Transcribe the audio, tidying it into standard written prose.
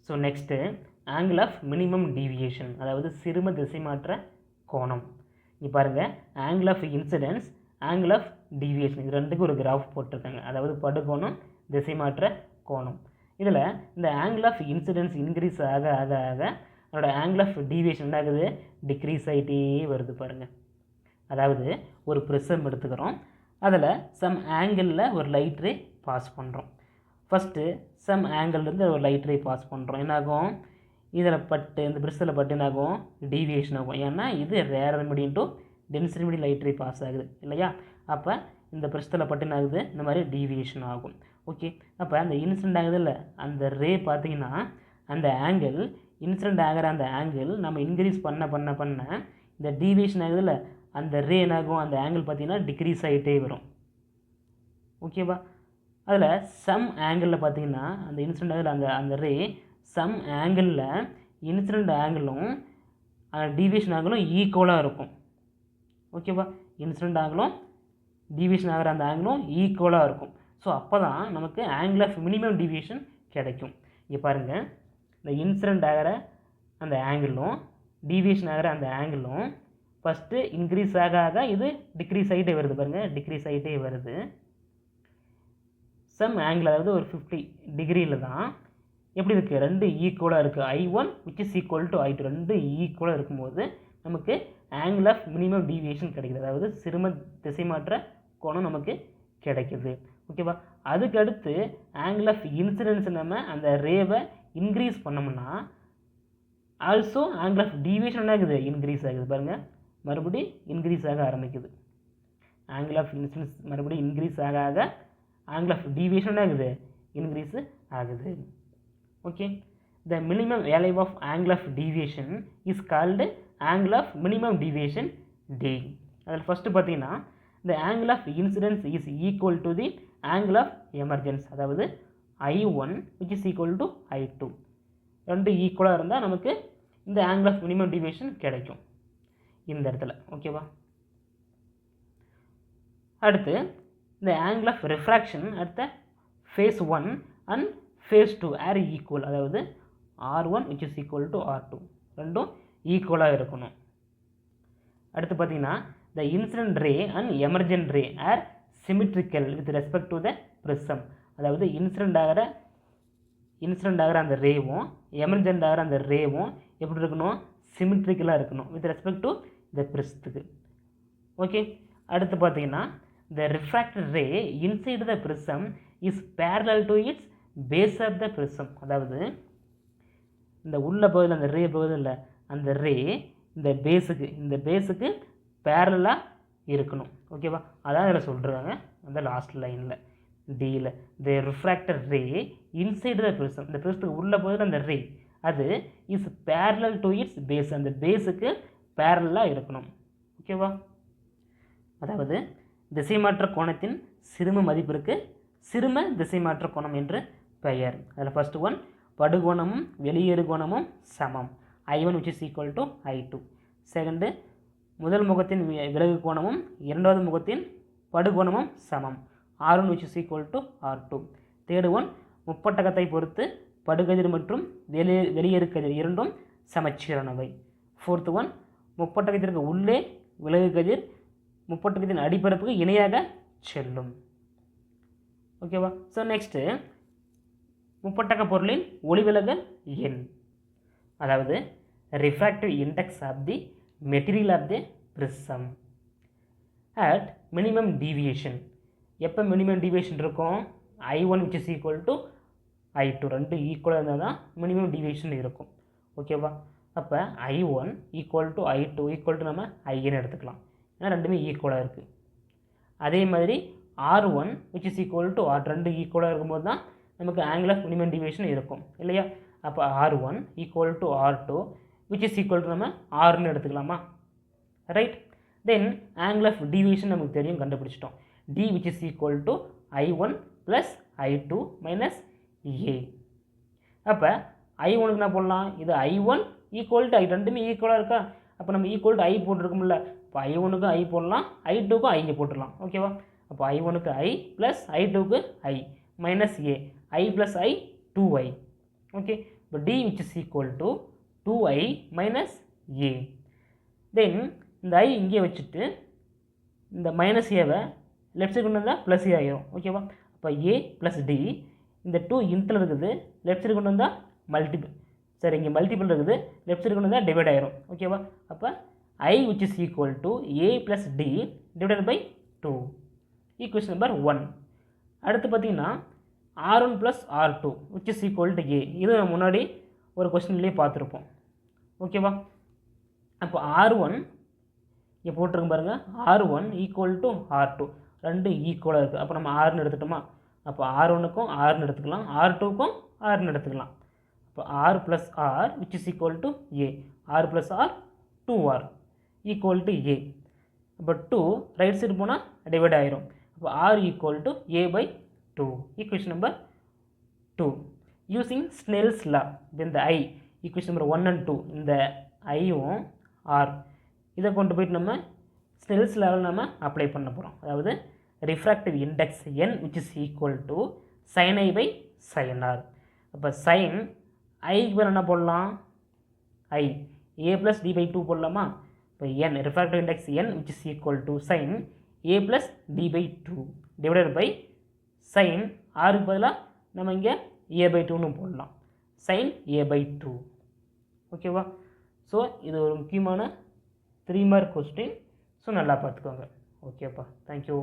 So next angle of minimum deviation, அதாவது சிறும திசை மாற்ற கோணம். இங்கே பாருங்கள், angle of incidence, angle of deviation, இது ரெண்டுக்கும் ஒரு கிராஃப் போட்டிருக்காங்க. அதாவது படுகோணம், திசை மாற்ற கோணம். இதில் இந்த ஆங்கிள் ஆஃப் இன்சிடென்ஸ் இன்க்ரீஸ் ஆக ஆக ஆக அதோட ஆங்கிள் ஆஃப் டீவியேஷன் என்ன ஆகுது, டிக்ரீஸ் ஆகிட்டே வருது பாருங்கள். அதாவது ஒரு ப்ரிசம் எடுத்துக்கிறோம், அதில் சம் ஆங்கிளில் ஒரு லைட் ரே பாஸ் பண்ணுறோம். ஃபஸ்ட்டு சம் ஆங்கிள்லேருந்து ஒரு லைட் ரே பாஸ் பண்ணுறோம். என்னாகும், இதில் பட்டு இந்த ப்ரிஸில் பட்டு என்னாகும், டீவியேஷன் ஆகும். ஏன்னா இது rarer medium to density medium light ray pass ஆகுது இல்லையா. அப்போ இந்த ப்ரிஸில் பட்டு என்ன ஆகுது, இந்த மாதிரி டீவியேஷன் ஆகும். ஓகே, அப்போ அந்த இன்சிடென்ட் ஆகுதுல்ல, அந்த ரே பார்த்திங்கன்னா அந்த ஆங்கிள், இன்சிடென்ட் ஆகிற அந்த ஆங்கிள் நம்ம இன்க்ரீஸ் பண்ண பண்ண பண்ண இந்த டீவியேஷன் ஆகுதுல்ல, அந்த ரே என்னாகும், அந்த ஆங்கிள் பார்த்திங்கன்னா டிக்ரீஸ் ஆகிட்டே வரும். ஓகேவா. அதில் சம் ஆங்கிளில் பார்த்திங்கன்னா அந்த இன்சிடென்ட் ஆங்கிள், அந்த ரே சம் ஆங்கிளில் இன்சிடென்ட் ஆங்கிளும் டீவியேஷன் ஆங்கிளும் ஈக்குவலாக இருக்கும். ஓகேவா, இன்சிடென்ட் ஆங்கிளும் டீவியேஷன் ஆகிற அந்த ஆங்கிளும் ஈக்குவலாக இருக்கும். ஸோ அப்போ தான் நமக்கு ஆங்கிள் ஆஃப் மினிமம் டீவியேஷன் கிடைக்கும். இங்கே பாருங்கள், இந்த இன்சிடென்ட் ஆகிற அந்த ஆங்கிளும் டீவியேஷன் ஆகிற அந்த ஆங்கிளும் ஃபஸ்ட்டு இன்க்ரீஸ் ஆக ஆக இது டிக்ரீஸ் ஆகிட்டே வருது பாருங்கள், டிக்ரீஸ் ஆகிட்டே வருது. சம் ஆங்கிள் அதாவது ஒரு 50 டிகிரியில் தான் எப்படி இருக்குது, ரெண்டு ஈக்குவலாக இருக்குது. I1 which is equal to I2 ரெண்டு ஈக்குவலாக இருக்கும்போது நமக்கு ஆங்கிள் ஆஃப் மினிமம் டீவியேஷன் கிடைக்குது. அதாவது சிறும திசை மாற்ற கோணம் நமக்கு கிடைக்குது. ஓகேவா. அதுக்கடுத்து ஆங்கிள் ஆஃப் இன்சிடென்ஸ் நம்ம அந்த ரேவை இன்க்ரீஸ் பண்ணோம்னா ஆல்சோ ஆங்கிள் ஆஃப் டீவியேஷன் என்ன ஆகுது, இன்க்ரீஸ் ஆகுது பாருங்கள், மறுபடியும் இன்க்ரீஸ் ஆக ஆரம்பிக்குது. ஆங்கிள் ஆஃப் இன்சிடென்ஸ் மறுபடியும் இன்க்ரீஸ் ஆக ஆக ஆங்கிள் ஆஃப் டீவியேஷன் என்ன ஆகுது, இன்க்ரீஸ் ஆகுது. Okay, the minimum value of angle of deviation is called angle of minimum deviation D. அதில் ஃபஸ்ட்டு பார்த்தீங்கன்னா the angle of incidence is equal to the angle of emergence, அதாவது I1 which is equal to I2 ரெண்டு ஈக்குவலாக இருந்தால் நமக்கு இந்த angle of minimum deviation கிடைக்கும் இந்த இடத்துல. ஓகேவா. அடுத்து இந்த angle of refraction at the phase 1 and phase 2 are equal, அதாவது R1 which is equal to R2 ரெண்டும் ஈக்குவலாக இருக்கணும். அடுத்து பார்த்தீங்கன்னா the incident ray and emergent ray are symmetrical with respect to the prism, அதாவது இன்சிடென்ட் ஆகிற அந்த ரேவும் எமர்ஜென்ட் ஆகிற அந்த ரேவும் எப்படி இருக்கணும், சிமெட்ரிக்கலாக இருக்கணும் வித் ரெஸ்பெக்ட் டு த பிரிஸ்த்துக்கு. ஓகே, அடுத்து பார்த்தீங்கன்னா the refracted ray inside the prism is parallel to its base of the prism, அதாவது இந்த உள்ள பகுதியில் அந்த ரே பகுதியில் அந்த ரே இந்த பேஸுக்கு பேரலாக இருக்கணும். ஓகேவா, அதான் இதில் சொல்கிறாங்க அந்த லாஸ்ட் லைனில் டியில். The refractor ray inside the prism, இந்த ப்ரிசத்துக்கு உள்ள போதில் அந்த ரே அது is parallel to its base, அந்த பேஸுக்கு பேரலாக இருக்கணும். ஓகேவா, அதாவது திசை மாற்ற கோணத்தின் சிறும மதிப்பிற்கு சிறும திசை மாற்ற கோணம் என்று பெயர். அதில் ஃபஸ்ட்டு ஒன், படுகோணமும் வெளியேறு கோணமும் சமம், I1 which is equal to I2. Second, முதல் முகத்தின் விலகு கோணமும் இரண்டாவது முகத்தின் படுகோணமும் சமம், R1 which is equal to R2. Third one, முப்பட்டகத்தை பொறுத்து படுகதிர் மற்றும் வெளியேறு கதிர் இரண்டும் சமச்சீரானவை. ஃபோர்த்து ஒன், முப்பட்டகத்திற்கு உள்ளே விலகு கதிர் முப்பட்டகத்தின் அடிப்பரப்புக்கு இணையாக செல்லும். ஓகேவா. ஸோ நெக்ஸ்ட்டு முப்பட்டக பொருளின் ஒளிவிலகல் எண், அதாவது refractive index of the material of the prism at minimum deviation. எப்போ மினிமம் டிவியேஷன் இருக்கும், I1 which is equal to I2 ரெண்டு ஈக்குவலாக இருந்தால் தான் மினிமம் டிவியேஷன் இருக்கும். ஓகேவா. அப்போ I1 equal to I2 equal to நம்ம ஐன்னு எடுத்துக்கலாம், ஏன்னா ரெண்டுமே ஈக்குவலாக இருக்குது. அதே மாதிரி R1 which is equal to R ரெண்டு ஈக்குவலாக இருக்கும்போது தான் நமக்கு ஆங்கிள் ஆஃப் மினிமம் டிவியேஷன் இருக்கும் இல்லையா. அப்போ R1 equal to R2 which is equal to நம்ம Rன்னு எடுத்துக்கலாமா, right. Then angle of deviation நமக்கு தெரியும், கண்டுபிடிச்சிட்டோம். D which is equal to I1 plus I2 minus A. அப்போ I1க்கு என்ன போடலாம், இது I1 ஈக்குவல் டு I ரெண்டுமே ஈக்குவலாக இருக்கா, அப்போ நம்ம ஈக்குவல் டு I போட்டிருக்கோம்ல, இப்போ I1க்கு I போடலாம், I2க்கு I போட்டுடலாம். ஓகேவா. அப்போ I1க்கு I ப்ளஸ் I2க்கு I minus A, I plus I 2I. Okay, இப்போ d which is equal to 2i minus a. Then இந்த i இங்கே வச்சுட்டு இந்த மைனஸ் ஏவை லெஃப்ட் சைடு கொண்டு வந்தால் ப்ளஸ் ஏ ஆகிரும். ஓகேவா? அப்போ a ப்ளஸ் டி, இந்த 2 இன்ட்டில் இருக்குது, லெஃப்ட் சைடு கொண்டு வந்தால் மல்டிபிள், சரி இங்கே மல்டிபிள் இருக்குது, லெஃப்ட் சைடு கொண்டு வந்தால் டிவைட் ஆகிரும். ஓகேவா? அப்போ I which is equal to a plus d divided by 2. Equation number 1. அடுத்து பார்த்தீங்கன்னா r1 plus r2 which is equal to a. இது நம்ம முன்னாடி ஒரு கொஸ்டின்லேயே பார்த்துருப்போம். ஓகேவா? அப்போ r1 இங்கே போட்டிருக்கும் பாருங்கள், r1 ஈக்குவல் டு r2, ரெண்டு ஈக்குவலாக இருக்குது. அப்போ நம்ம rன்னு எடுத்துட்டோமா? அப்போ r1க்கும் rன்னு எடுத்துக்கலாம், r2க்கும் rன்னு எடுத்துக்கலாம். அப்போ r plus r which is equal to a, r plus r 2r equal to a. அப்போ 2 ரைட் சைடு போனால் டிவைட் ஆகிரும். அப்போ r equal to a by 2. Equation number 2. Using Snell's law, இந்த i ஈக்குவேஷன் நம்பர் 1 and 2, இந்த ஐயும் r இதை கொண்டு போயிட்டு நம்ம ஸ்னெல்ஸ் லாவில் நம்ம அப்ளை பண்ண போகிறோம். அதாவது refractive index n which is equal to sin i by sin r. அப்போ sin ஐக்கு பேர் என்ன போடலாம்? i a plus d by 2 போடலாமா? இப்போ n refractive index n which is equal to sin a plus d by 2 divided by sin rக்கு பதிலாக நம்ம இங்கே a by 2ன்னு போடலாம், sin a by 2. ஓகேவா? ஸோ இது ஒரு முக்கியமான 3 மார்க் கொஸ்டின். ஸோ நல்லா பார்த்துக்கோங்க. ஓகேப்பா, தேங்க்யூ.